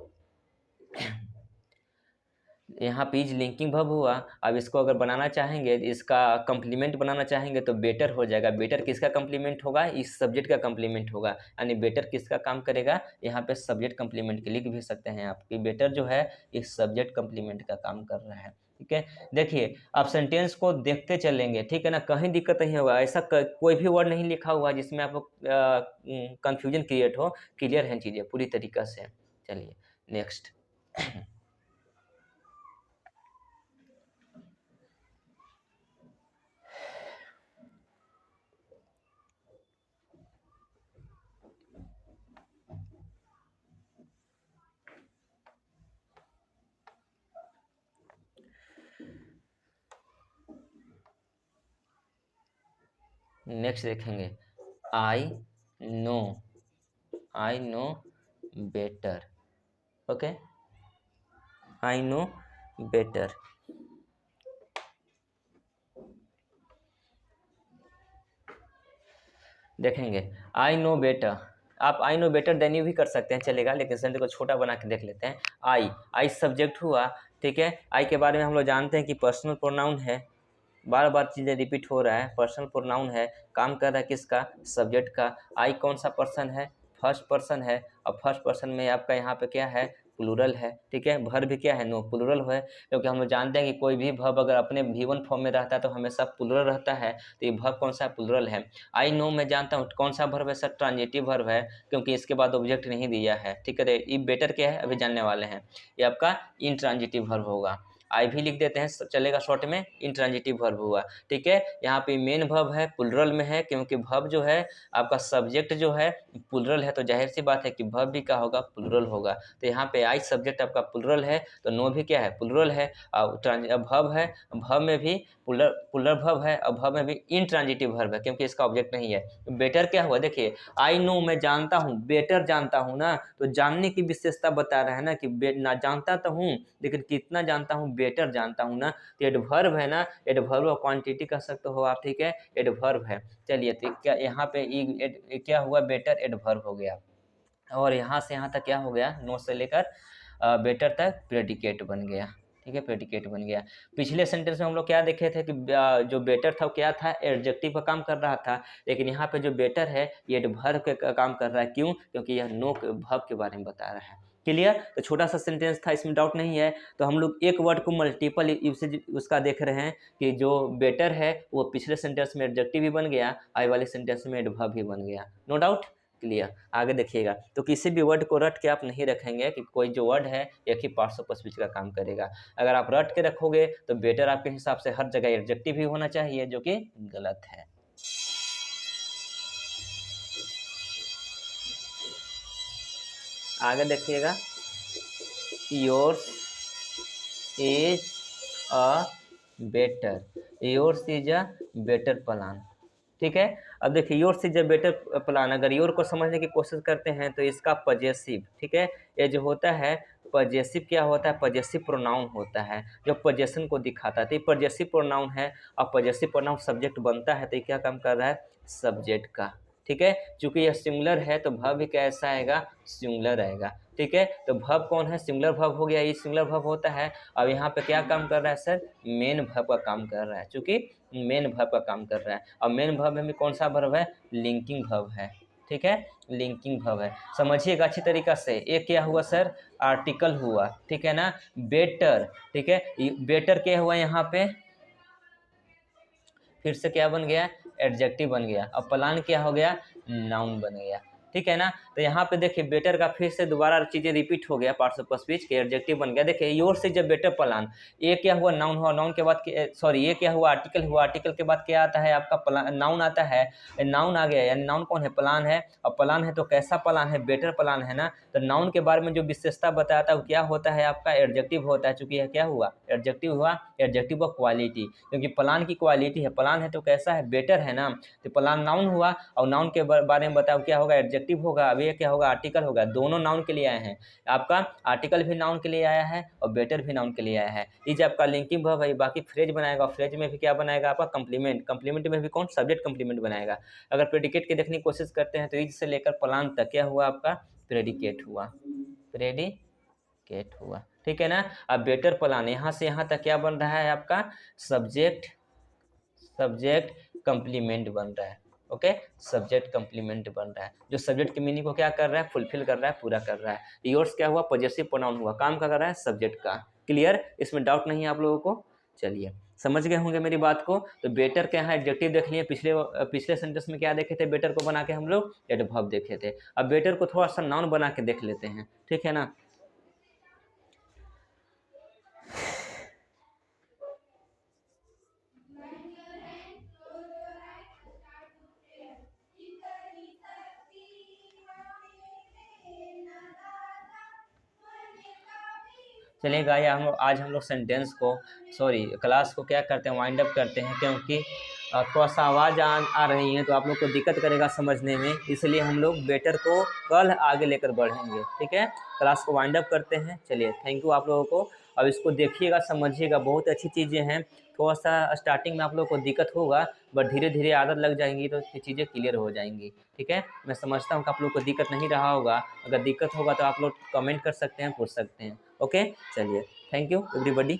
यहाँ पे इज लिंकिंग वर्ब हुआ। अब इसको अगर बनाना चाहेंगे, इसका कंप्लीमेंट बनाना चाहेंगे तो बेटर हो जाएगा। बेटर किसका कंप्लीमेंट होगा, इस सब्जेक्ट का कंप्लीमेंट होगा, यानी बेटर किसका काम करेगा, यहाँ पे सब्जेक्ट कंप्लीमेंट के लिख भी सकते हैं आप कि बेटर जो है इस सब्जेक्ट कंप्लीमेंट का काम कर रहा है, ठीक है। देखिए आप सेंटेंस को देखते चलेंगे, ठीक है ना, कहीं दिक्कत नहीं होगा। ऐसा कोई भी वर्ड नहीं लिखा हुआ जिसमें आपको कंफ्यूजन क्रिएट हो, क्लियर है चीज़ें पूरी तरीका से। चलिए नेक्स्ट नेक्स्ट देखेंगे, I know, I know better, okay, I know better. देखेंगे आई नो बेटर, आप I know better than you भी कर सकते हैं, चलेगा, लेकिन सेंटेंस को छोटा बना के देख लेते हैं। आई, आई सब्जेक्ट हुआ, ठीक है। आई के बारे में हम लोग जानते हैं कि पर्सनल प्रोनाउन है, बार बार चीज़ें रिपीट हो रहा है, पर्सनल प्रोनाउन है, काम कर रहा है किसका, सब्जेक्ट का। आई कौन सा पर्सन है, फर्स्ट पर्सन है, और फर्स्ट पर्सन में आपका यहाँ पे क्या है, प्लूरल है, ठीक है। वर्ब भी क्या है, नो, प्लूरल है, क्योंकि हम लोग जानते हैं कि कोई भी वर्ब अगर अपने V1 फॉर्म में रहता है तो हमेशा प्लूरल रहता है, तो ये वर्ब कौन सा, प्लूरल है। आई नो मैं जानता हूँ कौन सा वर्ब है सर, ट्रांजिटिव वर्ब है, क्योंकि इसके बाद ऑब्जेक्ट नहीं दिया है, ठीक है। ये बेटर क्या है अभी जानने वाले हैं, ये आपका इंट्रांजिटिव वर्ब होगा। आई भी लिख देते हैं, चलेगा शॉर्ट में, इंट्रांजिटिव वर्ब हुआ, ठीक है। यहाँ पे मेन वर्ब है, प्लूरल में है, क्योंकि वर्ब जो है आपका सब्जेक्ट जो है प्लूरल है, तो जाहिर सी बात है कि वर्ब भी क्या होगा, प्लूरल होगा। तो यहाँ पे आई सब्जेक्ट आपका प्लूरल है, तो नो भी क्या है, प्लूरल है। और वर्ब है, वर्ब में भी प्लूरल वर्ब है, और वर्ब में भी इंट्रांजिटिव वर्ब है, क्योंकि इसका ऑब्जेक्ट नहीं है। बेटर क्या हुआ, देखिए आई नो मैं जानता हूँ, बेटर जानता हूँ ना, तो जानने की विशेषता बता रहा है ना कि ना जानता तो हूँ, लेकिन कितना जानता हूँ, बेटर जानता हूँ ना। तो एडवर्ब है ना, एडवर्ब और क्वांटिटी कह सकते हो आप, ठीक है, एडवर्ब है। चलिए तो क्या यहाँ पे क्या हुआ, बेटर एडवर्ब हो गया, और यहाँ से यहाँ तक क्या हो गया, नो से लेकर बेटर तक प्रेडिकेट बन गया, ठीक है, प्रेडिकेट बन गया। पिछले सेंटेंस में हम लोग क्या देखे थे कि जो बेटर था वो क्या था, एडजेक्टिव का काम कर रहा था, लेकिन यहाँ पे जो बेटर है ये एडवर्ब के काम कर रहा है। क्यों, क्योंकि यह नो वर्ब के बारे में बता रहा है। क्लियर, तो छोटा सा सेंटेंस था, इसमें डाउट नहीं है। तो हम लोग एक वर्ड को मल्टीपल यूसेज उसका देख रहे हैं कि जो बेटर है वो पिछले सेंटेंस में एडजेक्टिव भी बन गया, आई वाले सेंटेंस में एडवर्ब भी बन गया, नो डाउट। क्लियर। आगे देखिएगा, तो किसी भी वर्ड को रट के आप नहीं रखेंगे कि कोई जो वर्ड है एक ही पार्ट्स ऑफ स्पीच का काम करेगा। अगर आप रट के रखोगे तो बेटर आपके हिसाब से हर जगह एडजेक्टिव ही होना चाहिए, जो कि गलत है। आगे देखिएगा, yours is a better, yours is a better plan. ठीक है, अब देखिए yours is a better plan, अगर योर को समझने की कोशिश करते हैं तो इसका पजेसिव, ठीक है, ये जो होता है पजेसिव क्या होता है, पजेसिव प्रोनाउन होता है जो पोजेशन को दिखाता है। तो ये पजेसिव प्रोनाउन है और पजेसिव प्रोनाउन सब्जेक्ट बनता है, तो ये क्या काम कर रहा है, सब्जेक्ट का। ठीक है, चूंकि यह सिंगुलर है तो वर्ब भी कैसा आएगा, सिंगुलर आएगा। ठीक है, तो वर्ब कौन है, सिंगुलर वर्ब हो गया, ये सिंगुलर वर्ब होता है। अब यहाँ पे क्या काम कर रहा है सर, मेन वर्ब का काम कर रहा है, चूंकि मेन वर्ब का काम कर रहा है। और मेन वर्ब में कौन सा वर्ब है, लिंकिंग वर्ब है। ठीक है, लिंकिंग वर्ब है, समझिएगा अच्छी तरीका से। ये क्या हुआ सर, आर्टिकल हुआ, ठीक है ना, बेटर। ठीक है, बेटर क्या हुआ यहाँ पे, फिर से क्या बन गया, एडजेक्टिव बन गया। अब प्लान क्या हो गया, नाउन बन गया। ठीक है ना, तो यहाँ पे देखिए बेटर का फिर से दोबारा चीजें रिपीट हो गया, पार्ट्स ऑफ स्पीच के एडजेक्टिव बन गया। देखिए योर से जब बेटर प्लान, ये क्या हुआ, नाउन हुआ, नाउन के बाद सॉरी ये क्या हुआ, आर्टिकल हुआ, आर्टिकल के बाद क्या आता है आपका, प्लान, नाउन आता है। नाउन आ गया, यानी नाउन कौन है, प्लान है। और प्लान है तो कैसा प्लान है, बेटर प्लान है ना। तो नाउन के बारे में जो विशेषता बताया था वो क्या होता है आपका, एडजेक्टिव होता है। चूंकि यह क्या हुआ, एडजेक्टिव हुआ, एडजेक्टिव ऑफ क्वालिटी, क्योंकि प्लान की क्वालिटी है, प्लान है तो कैसा है, बेटर है ना। तो प्लान नाउन हुआ और नाउन के बारे में बताओ क्या होगा, एडजेक्टिव होगा। अब ये क्या होगा, आर्टिकल होगा। दोनों नाउन के लिए आए हैं, आपका आर्टिकल भी नाउन के लिए आया है और बेटर भी नाउन के लिए आया है। इज आपका लिंकिंग वर्ब है, बाकी फ्रेज बनाएगा, फ्रेज में भी क्या बनाएगा आपका, कंप्लीमेंट, कंप्लीमेंट में भी कौन, सब्जेक्ट कंप्लीमेंट बनाएगा। अगर प्रेडिकेट की देखने की कोशिश करते हैं तो इज से लेकर प्लान तक क्या हुआ आपका, प्रेडिकेट हुआ, प्रेडिकेट हुआ। ठीक है ना। अब बेटर प्लान यहाँ से यहाँ तक क्या बन रहा है आपका, सब्जेक्ट, सब्जेक्ट कंप्लीमेंट बन रहा है। ओके, सब्जेक्ट कंप्लीमेंट बन रहा है, जो सब्जेक्ट की मीनिंग को क्या कर रहा है, फुलफिल कर रहा है, पूरा कर रहा है। योर्स क्या हुआ, पॉजेसिव प्रोनाउन हुआ, काम क्या कर रहा है, सब्जेक्ट का। क्लियर, इसमें डाउट नहीं है आप लोगों को। चलिए समझ गए होंगे मेरी बात को। तो बेटर के यहाँ एडजेक्टिव देख लिए, पिछले पिछले सेंटेंस में क्या देखे थे, बेटर को बना के हम लोग एडवर्ब देखे थे। अब बेटर को थोड़ा सा नाउन बना के देख लेते हैं, ठीक है ना। चलिए गाइस, आज हम लोग सेंटेंस को, सॉरी क्लास को क्या करते हैं, वाइंड अप करते हैं, क्योंकि थोड़ा सा आवाज़ आ रही है तो आप लोग को दिक्कत करेगा समझने में, इसलिए हम लोग बेटर को कल आगे लेकर बढ़ेंगे। ठीक है, क्लास को वाइंड अप करते हैं। चलिए थैंक यू आप लोगों को। अब इसको देखिएगा, समझिएगा, बहुत अच्छी चीज़ें हैं। थोड़ा सा स्टार्टिंग में आप लोग को दिक्कत होगा, बट धीरे धीरे आदत लग जाएंगी तो ये चीज़ें क्लियर हो जाएंगी। ठीक है, मैं समझता हूँ कि आप लोग को दिक्कत नहीं रहा होगा। अगर दिक्कत होगा तो आप लोग कमेंट कर सकते हैं, पूछ सकते हैं। ओके, चलिए थैंक यू एवरीबॉडी।